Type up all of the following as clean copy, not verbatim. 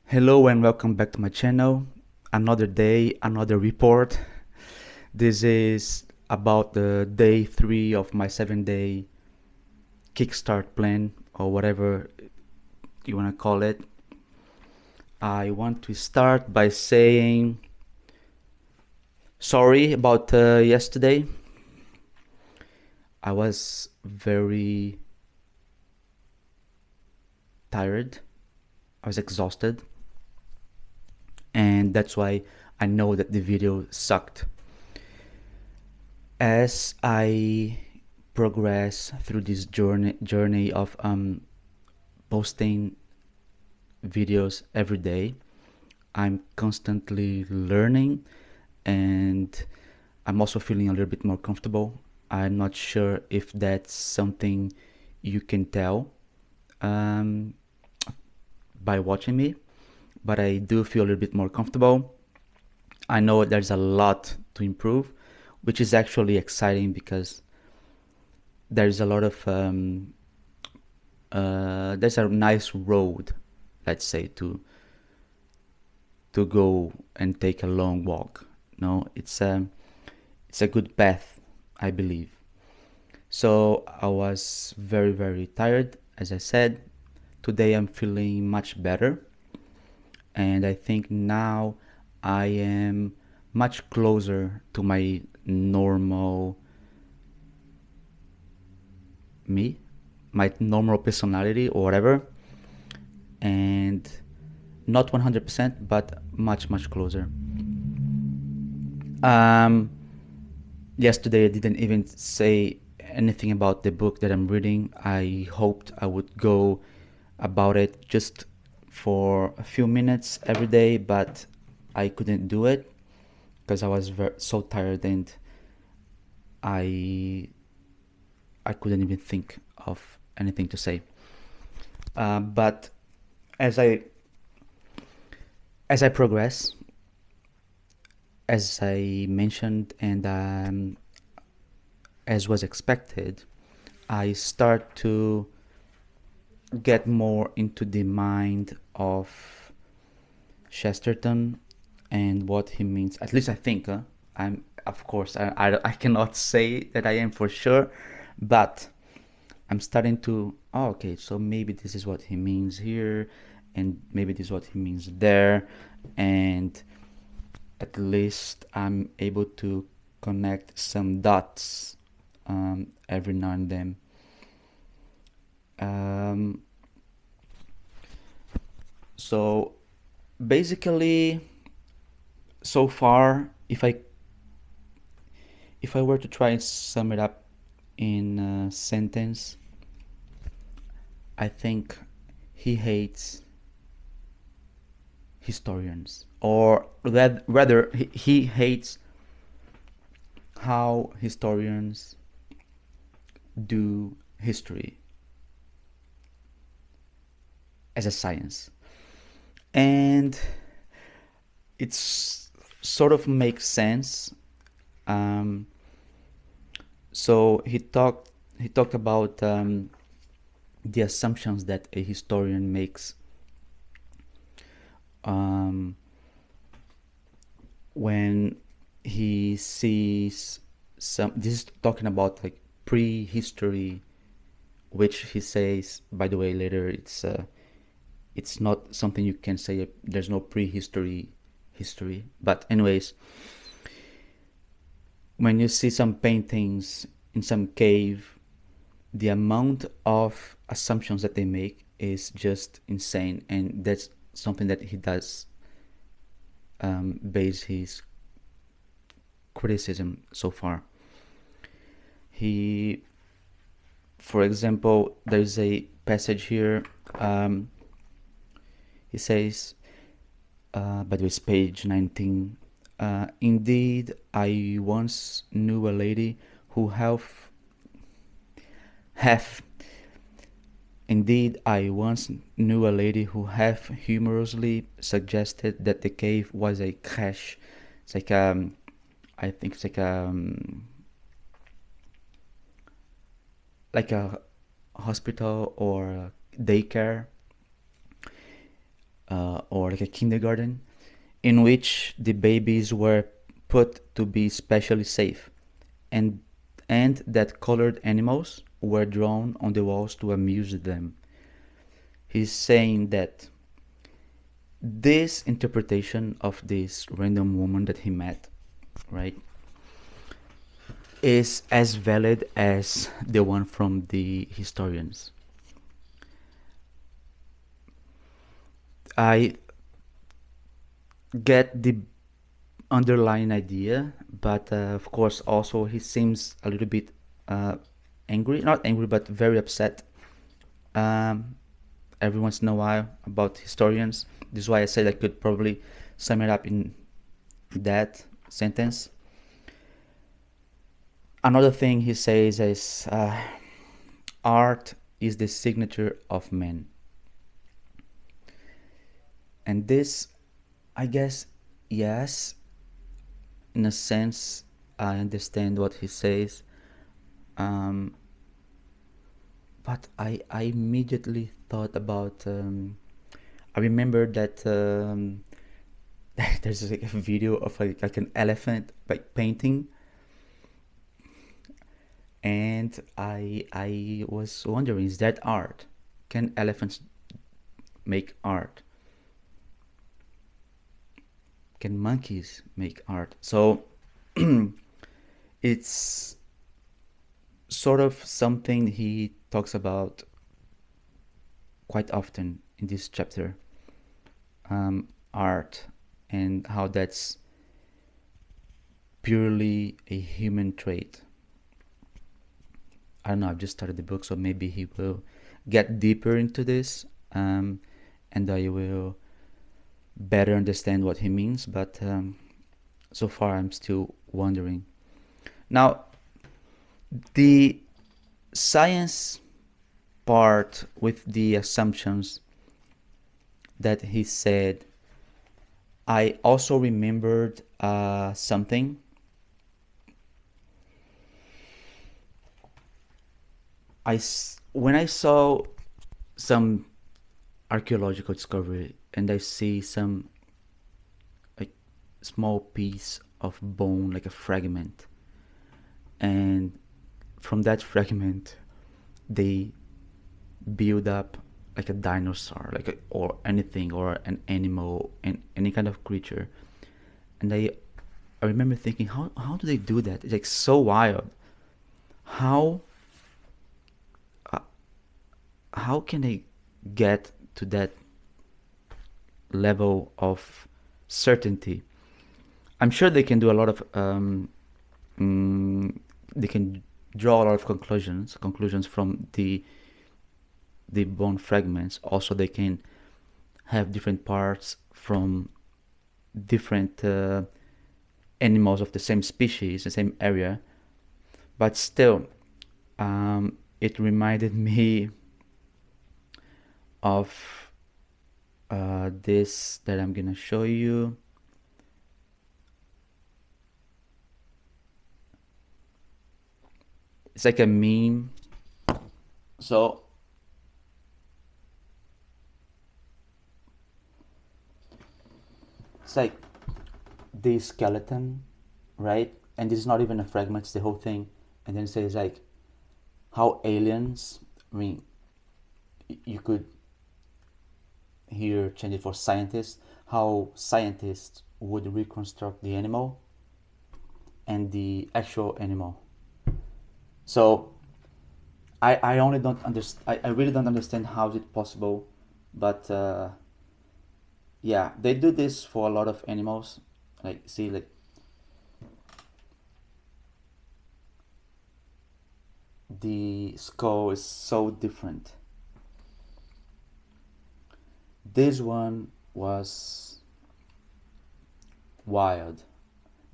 Hello and welcome back to my channel. Another day, another report. This is about the day 3 of my 7-day kickstart plan, or whatever you want to call it. I want to start by saying sorry about yesterday. I was very tired. I was exhausted. And that's why I know that the video sucked. As I progress through this journey of posting videos every day, I'm constantly learning, and I'm also feeling a little bit more comfortable. I'm not sure if that's something you can tell um, by watching me, but I do feel a little bit more comfortable. I know there's a lot to improve, which is actually exciting because there's a lot of there's a nice road, let's say, to go and take a long walk. No, it's a good path, I believe. So I was very tired, as I said. Today I'm feeling much better, and I think now I am much closer to my normal me, my normal personality or whatever, and not 100%, but much closer. Um, Yesterday I didn't even say anything about the book that I'm reading. I hoped I would go about it just for a few minutes every day, but I couldn't do it because I was so tired, and I I couldn't even think of anything to say. But as I as I progress, as I mentioned, and as was expected, I start to get more into the mind of Chesterton and what he means. At least I think. I'm, of course, I cannot say that I am for sure, but I'm starting to. Oh, okay, so maybe this is what he means here, and maybe this is what he means there, and at least I'm able to connect some dots every now and then. Um, so basically, so far, if I were to try and sum it up in a sentence, I think he hates historians, or rather, he hates how historians do history as a science. And it's sort of makes sense. Um, so he talked about the assumptions that a historian makes um, when he sees some. This is talking about like prehistory, which he says, by the way, later it's not something you can say. There's no prehistory history, but anyways, when you see some paintings in some cave, the amount of assumptions that they make is just insane, and that's something that he does base his criticism so far. He, for example, there's a passage here. He says, by the way, it's page 19. Indeed, I once knew a lady who half Indeed, I once knew a lady who half humorously suggested that the cave was a creche. It's like I think it's like a hospital or a daycare. or like a kindergarten, in which the babies were put to be specially safe, and and that colored animals were drawn on the walls to amuse them. He's saying that this interpretation of this random woman that he met, right, is as valid as the one from the historians. I get the underlying idea, but of course, also he seems a little bit uh, angry, not angry, but very upset um, every once in a while about historians. This is why I said I could probably sum it up in that sentence. Another thing he says is art is the signature of man. And this, I guess, yes, in a sense, I understand what he says. Um, but I immediately thought about. I remember that there's like a video of like an elephant like painting, and I was wondering, is that art? Can elephants make art? Can monkeys make art? So it's sort of something he talks about quite often in this chapter, art, and how that's purely a human trait. I don't know, I've just started the book, so maybe he will get deeper into this, and I will better understand what he means, but so far I'm still wondering. Now, the science part with the assumptions that he said, I also remembered something. When I saw some archaeological discovery and I see some like small piece of bone, like a fragment, and from that fragment they build up like a dinosaur, or anything, or an animal, and any kind of creature, and I remember thinking, how do they do that? It's like so wild. How uh, how can they get to that level of certainty? I'm sure they can do a lot of they can draw a lot of conclusions from the bone fragments. Also, they can have different parts from different animals of the same species, the same area. But still, it reminded me of this that I'm gonna show you. It's like a meme. So it's like the skeleton, right? And this is not even a fragment, it's the whole thing. And then it says like how aliens, I mean, you could here change it for scientists, how scientists would reconstruct the animal and the actual animal. So I only don't understand, I really don't understand how is it possible, but yeah, they do this for a lot of animals. Like, see, like the skull is so different. This one was wild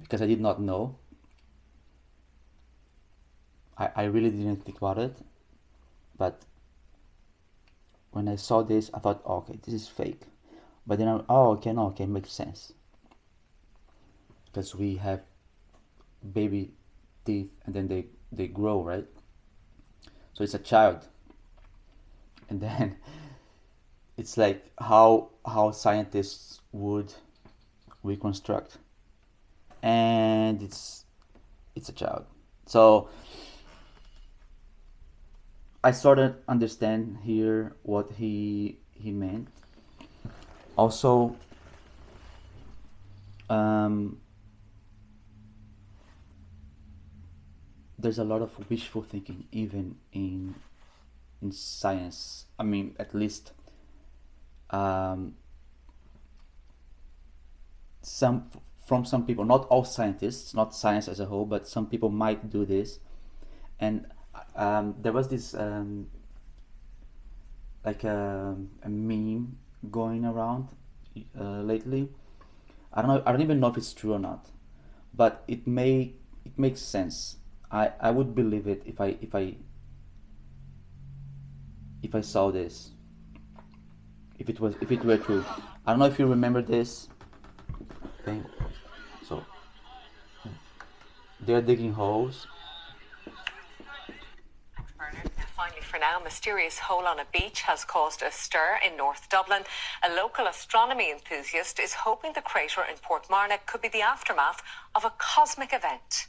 because I did not know. I really didn't think about it, but when I saw this, I thought, oh, okay, this is fake. But then oh, okay, no, okay, makes sense because we have baby teeth and then they grow, right? So it's a child, and then it's like how scientists would reconstruct, and it's a child. So I sort of understand here what he meant. Also, um, there's a lot of wishful thinking even in science. I mean, at least um, some from some people, not all scientists, not science as a whole, but some people might do this. And there was this like a meme going around lately. I don't know. I don't even know if it's true or not, but it makes sense. I would believe it if I saw this, if it were true. I don't know if you remember this thing. So they're digging holes. Finally, for now, mysterious hole on a beach has caused a stir in North Dublin. A local astronomy enthusiast is hoping the crater in Portmarnock could be the aftermath of a cosmic event.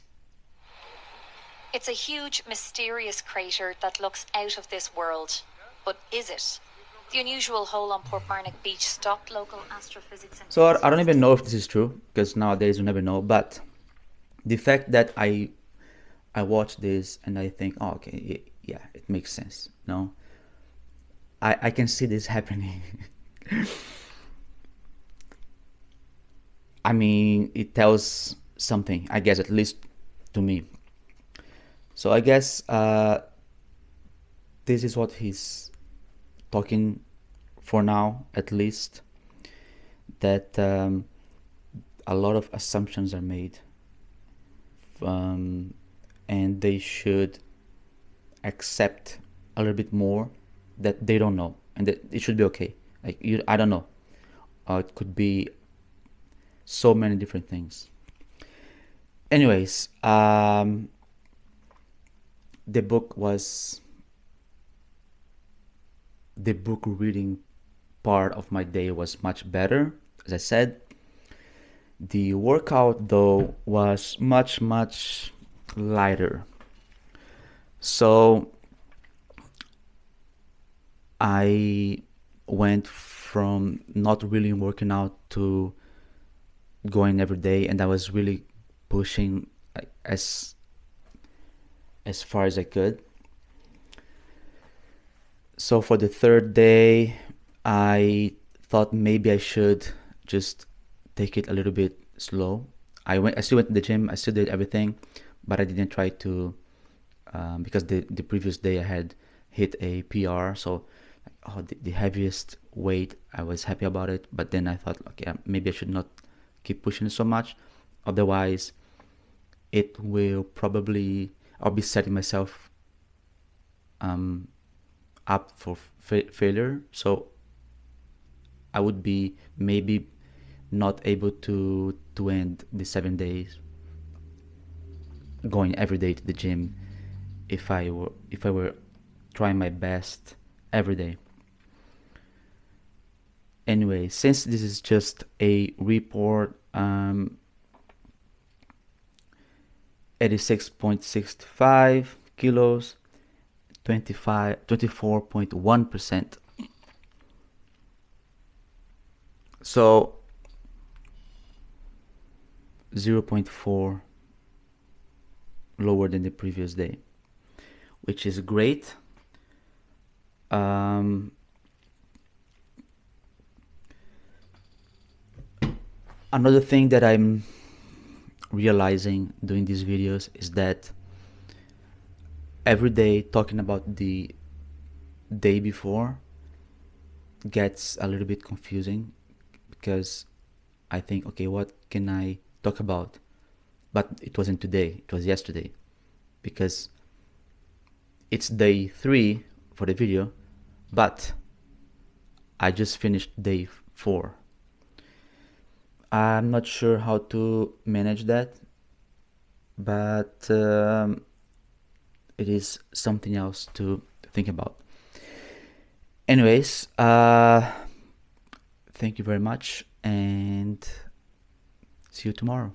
It's a huge, mysterious crater that looks out of this world. But is it? The unusual hole on Portmarnock Beach stopped local astrophysics So I don't even know if this is true, because nowadays you never know. But the fact that I watch this and I think, oh, okay, yeah, it makes sense. No, I can see this happening. I mean, it tells something, I guess, at least to me. So I guess this is what he's talking for now, at least, that a lot of assumptions are made, and they should accept a little bit more that they don't know, and that it should be okay. Like, I don't know. It could be so many different things. Anyways, the book reading part of my day was much better, as I said. The workout, though, was much lighter. So I went from not really working out to going every day, and I was really pushing as far as I could. So for the third day, I thought maybe I should just take it a little bit slow. I still went to the gym, I still did everything, but I didn't try to, because the previous day I had hit a PR, so the heaviest weight, I was happy about it, but then I thought, okay, maybe I should not keep pushing it so much, otherwise it will probably, I'll be setting myself up for failure, so I would be maybe not able to end the 7 days going every day to the gym if I were trying my best every day. Anyway, since this is just a report, 86.65 kilos, 24.1%. So 0.4 lower than the previous day, which is great. Another thing that I'm realizing doing these videos is that every day talking about the day before gets a little bit confusing, because I think, okay, what can I talk about? But it wasn't today, it was yesterday, because it's day 3 for the video, but I just finished day 4. I'm not sure how to manage that, but it is something else to think about. Anyways, thank you very much, and see you tomorrow.